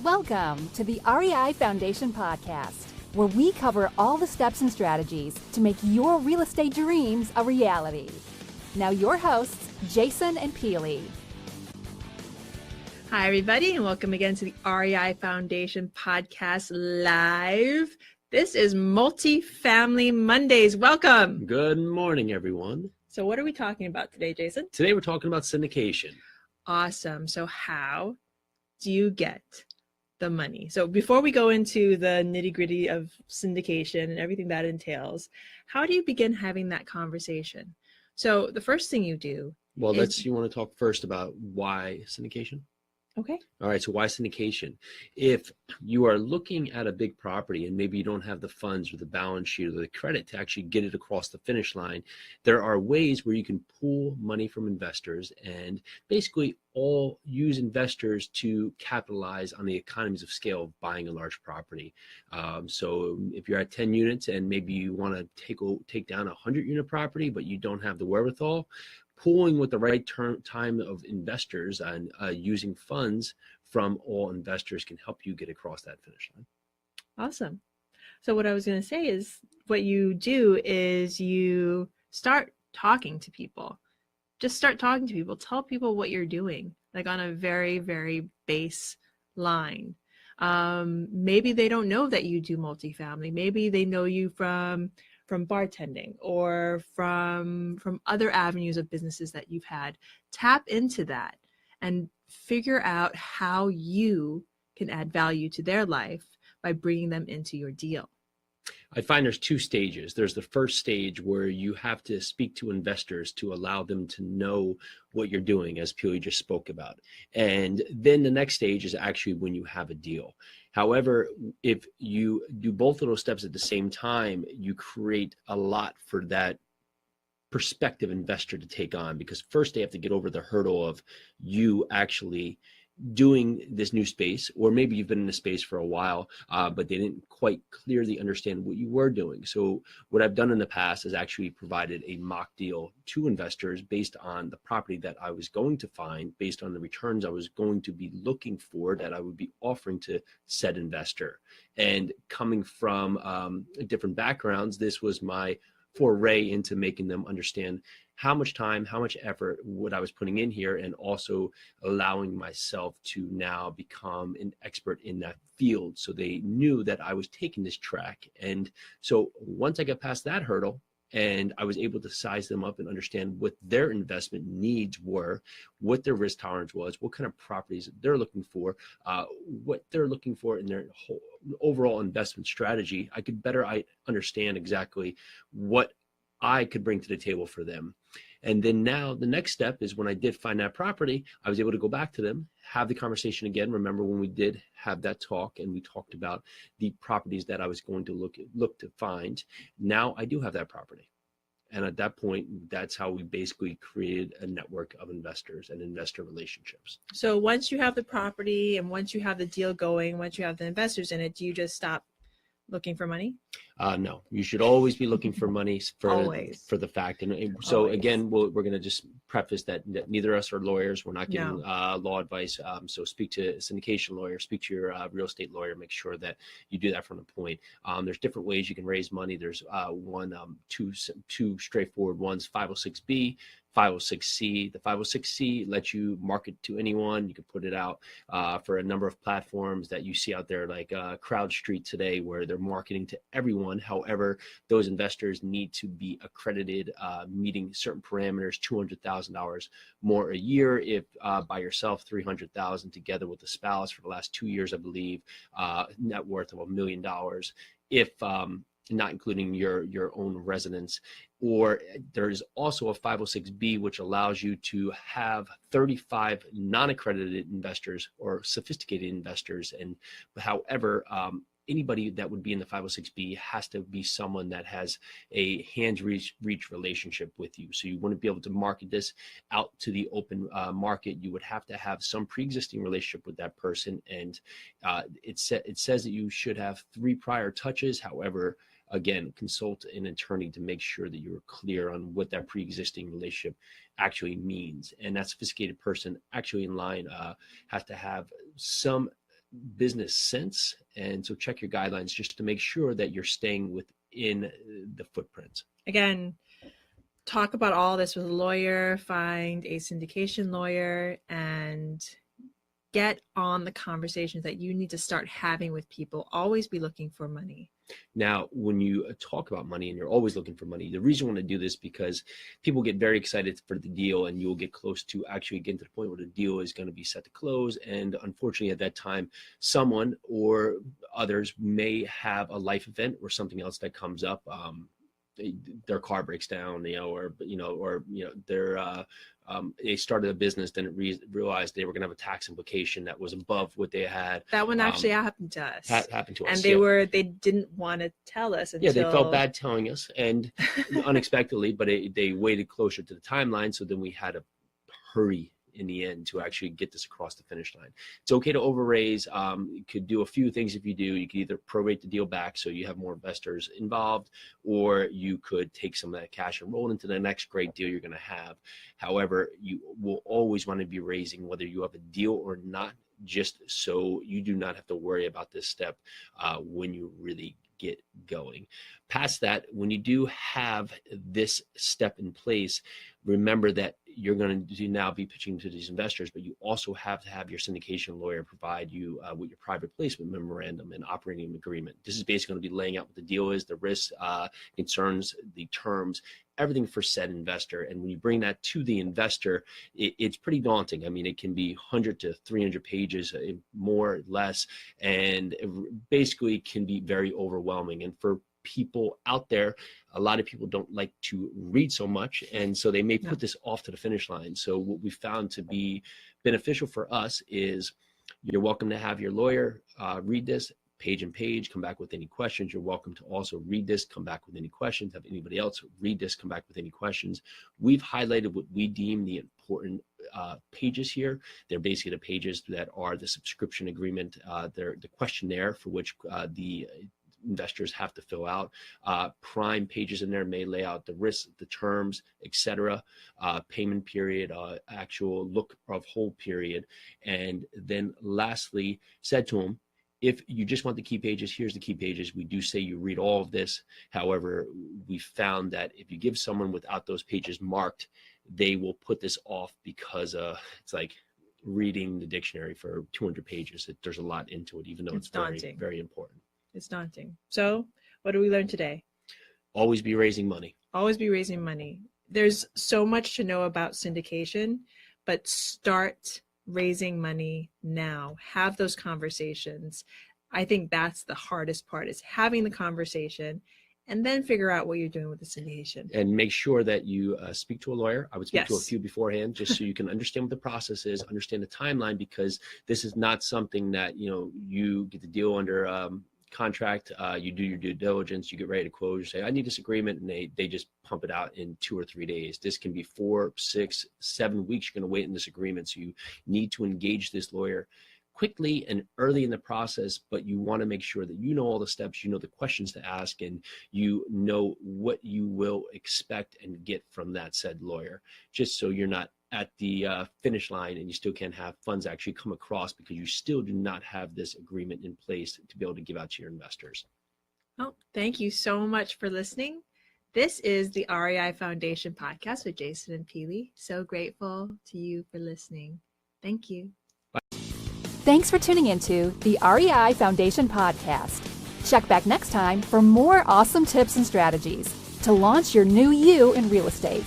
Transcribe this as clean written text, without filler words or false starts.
Welcome to the REI Foundation Podcast, where we cover all the steps and strategies to make your real estate dreams a reality. Now your hosts, Jason and Peely. Hi, everybody, and welcome again to the REI Foundation Podcast Live. This is Multifamily Mondays. Welcome. Good morning, everyone. So what are we talking about today, Jason? Today we're talking about syndication. Awesome. So how do you get the money? So before we go into the nitty-gritty of syndication and everything that entails, how do you begin having that conversation? So the first thing you do You want to talk first about why syndication? Okay. All right, so why syndication? If you are looking at a big property and maybe you don't have the funds or the balance sheet or the credit to actually get it across the finish line, there are ways where you can pool money from investors and basically all use investors to capitalize on the economies of scale of buying a large property. So if you're at 10 units and maybe you want to take down a 100-unit property, but you don't have the wherewithal, pooling with the right time of investors and using funds from all investors can help you get across that finish line. Awesome. So what I was going to say is what you do is you start talking to people. Just start talking to people. Tell people what you're doing, like on a very, very base line. Maybe they don't know that you do multifamily. Maybe they know you from bartending or from other avenues of businesses that you've had. Tap into that and figure out how you can add value to their life by bringing them into your deal. I find there's two stages. There's the first stage where you have to speak to investors to allow them to know what you're doing, as Peely just spoke about. And then the next stage is actually when you have a deal. However, if you do both of those steps at the same time, you create a lot for that prospective investor to take on, because first they have to get over the hurdle of you actually doing this new space, or maybe you've been in the space for a while, but they didn't quite clearly understand what you were doing. So what I've done in the past is actually provided a mock deal to investors based on the property that I was going to find, based on the returns I was going to be looking for that I would be offering to said investor. And coming from different backgrounds, this was my foray into making them understand how much time, how much effort, what I was putting in here, and also allowing myself to now become an expert in that field. So they knew that I was taking this track. And so once I got past that hurdle and I was able to size them up and understand what their investment needs were, what their risk tolerance was, what kind of properties they're looking for, what they're looking for in their whole overall investment strategy, I could better understand exactly what I could bring to the table for them. And then now the next step is when I did find that property, I was able to go back to them, have the conversation again. Remember when we did have that talk and we talked about the properties that I was going to look to find. Now I do have that property. And at that point, that's how we basically created a network of investors and investor relationships. So once you have the property and once you have the deal going, once you have the investors in it, do you just stop looking for money? No, you should always be looking for money for the fact. And so Always. Again, we're going to just preface that neither of us are lawyers. We're not giving law advice. So speak to a syndication lawyer, speak to your real estate lawyer, make sure that you do that from the point. There's different ways you can raise money. There's two straightforward ones, 506B, 506C. The 506C lets you market to anyone. You can put it out for a number of platforms that you see out there, like CrowdStreet today, where they're marketing to everyone. However, those investors need to be accredited, meeting certain parameters, $200,000 more a year. If by yourself, $300,000 together with a spouse for the last 2 years, I believe, net worth of $1 million. If not including your own residence. Or there's also a 506B, which allows you to have 35 non-accredited investors or sophisticated investors. And however, anybody that would be in the 506B has to be someone that has a hands reach relationship with you. So you wouldn't be able to market this out to the open market. You would have to have some pre-existing relationship with that person. And it says that you should have 3 prior touches. However, again, consult an attorney to make sure that you're clear on what that pre-existing relationship actually means. And that sophisticated person actually in line has to have some business sense. And so check your guidelines just to make sure that you're staying within the footprint. Again, talk about all this with a lawyer, find a syndication lawyer, and get on the conversations that you need to start having with people. Always be looking for money. Now, when you talk about money and you're always looking for money, the reason I want to do this because people get very excited for the deal, and you'll get close to actually getting to the point where the deal is going to be set to close. And unfortunately, at that time, someone or others may have a life event or something else that comes up. Their car breaks down, they started a business, didn't realize they were going to have a tax implication that was above what they had. That one actually happened to us. Happened to us, and they didn't want to tell us until... Yeah, they felt bad telling us, and unexpectedly, but they waited closer to the timeline, so then we had to hurry in the end to actually get this across the finish line. It's okay to overraise. You could do a few things. If you do, you could either prorate the deal back so you have more investors involved, or you could take some of that cash and roll it into the next great deal you're going to have. However, you will always want to be raising whether you have a deal or not, just so you do not have to worry about this step when you really get going. Past that, when you do have this step in place, remember that you're going to now be pitching to these investors, but you also have to have your syndication lawyer provide you with your private placement memorandum and operating agreement. This is basically going to be laying out what the deal is, the risks, concerns, the terms, everything for said investor. And when you bring that to the investor, it's pretty daunting. I mean, it can be 100 to 300 pages, more or less, and it basically can be very overwhelming. And for people out there, a lot of people don't like to read so much, and so they may put this off to the finish line. So what we found to be beneficial for us is you're welcome to have your lawyer read this page and page, come back with any questions. You're welcome to also read this, come back with any questions, have anybody else read this, come back with any questions. We've highlighted what we deem the important pages here. They're basically the pages that are the subscription agreement, they're the questionnaire for which the investors have to fill out. Prime pages in there may lay out the risks, the terms, etc., payment period, actual look of hold period. And then lastly, said to them, if you just want the key pages, here's the key pages. We do say you read all of this. However, we found that if you give someone without those pages marked, they will put this off because it's like reading the dictionary for 200 pages. There's a lot into it, even though it's very, very important. It's daunting. So what did we learn today? Always be raising money. Always be raising money. There's so much to know about syndication, but start raising money now. Have those conversations. I think that's the hardest part, is having the conversation and then figure out what you're doing with the syndication. And make sure that you speak to a lawyer. I would speak to a few beforehand, just so you can understand what the process is, understand the timeline, because this is not something that, you get the deal under contract, you do your due diligence, you get ready to close, you say, I need this agreement, and they just pump it out in 2 or 3 days. This can be 4, 6, 7 weeks you're going to wait in this agreement. So you need to engage this lawyer quickly and early in the process, but you want to make sure that you know all the steps, you know the questions to ask, and you know what you will expect and get from that said lawyer, just so you're not at the finish line and you still can't have funds actually come across because you still do not have this agreement in place to be able to give out to your investors. Well, thank you so much for listening. This is the REI Foundation podcast with Jason and Peely. So grateful to you for listening. Thank you. Bye. Thanks for tuning into the REI Foundation podcast. Check back next time for more awesome tips and strategies to launch your new you in real estate.